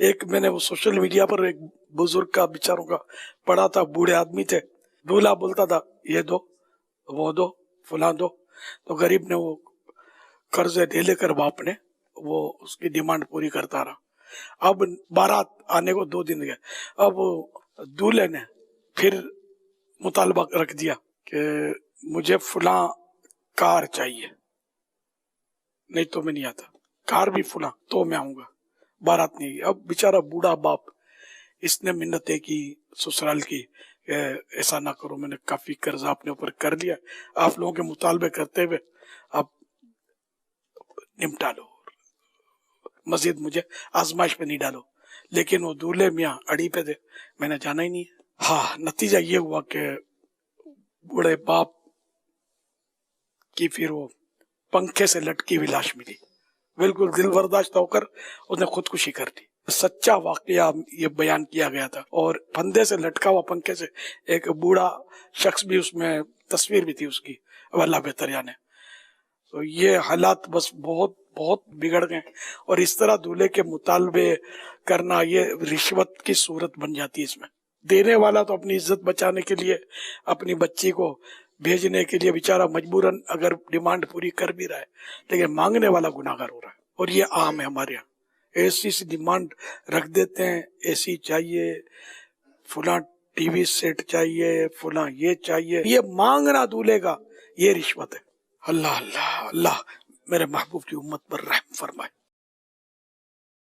एक मैंने वो सोशल मीडिया पर एक बुजुर्ग का बेचारों का पढ़ा था, बूढ़े आदमी थे, दूल्हा बोलता था ये दो वो दो फुला दो, तो गरीब ने वो कर्ज ले लेकर बाप ने वो उसकी डिमांड पूरी करता रहा। अब बारात आने को 2 दिन गए, अब दूल्हे ने फिर मुतालबा रख दिया कि मुझे फुला कार चाहिए, नहीं तो मैं नहीं आता, कार भी फुला तो मैं आऊंगा, बारात नहीं गई। अब बेचारा बूढ़ा बाप, इसने मिन्नतें की ससुराल की, ऐसा ना करो, मैंने काफी कर्ज अपने ऊपर कर लिया, आप लोगों के मुतालबे करते हुए आप निपटा लो, मजीद मुझे आजमाइश पे नहीं डालो। लेकिन वो दूल्हे मियाँ अड़ी पे थे, मैंने जाना ही नहीं है। हाँ, नतीजा ये हुआ कि बूढ़े बाप की फिर वो पंखे से लटकी हुई लाश मिली, बिल्कुल दिल बर्दाश्त होकर उसने खुदकुशी कर ली। सच्चा वाकया ये बयान किया गया था, और फंदे से लटका हुआ पंखे से एक बूढ़ा शख्स भी, उसमें तस्वीर भी थी उसकी, अब अल्लाह बेहतर जाने। तो ये हालात बस बहुत बहुत बिगड़ गए, और इस तरह दूल्हे के मुतालबे करना ये रिश्वत की सूरत बन जाती है। इसमें देने वाला तो अपनी इज्जत बचाने के लिए, अपनी बच्ची को भेजने के लिए बेचारा मजबूरन अगर डिमांड पूरी कर भी रहा है, लेकिन मांगने वाला गुनाहगार हो रहा है। और ये आम है हमारे यहाँ, ऐसी सी डिमांड रख देते हैं, ऐसी चाहिए, फुला टीवी सेट चाहिए, फुला ये चाहिए, ये मांगना दूल्हे का, ये रिश्वत है। अल्लाह अल्लाह अल्लाह मेरे महबूब की उम्मत पर रहम फरमाए।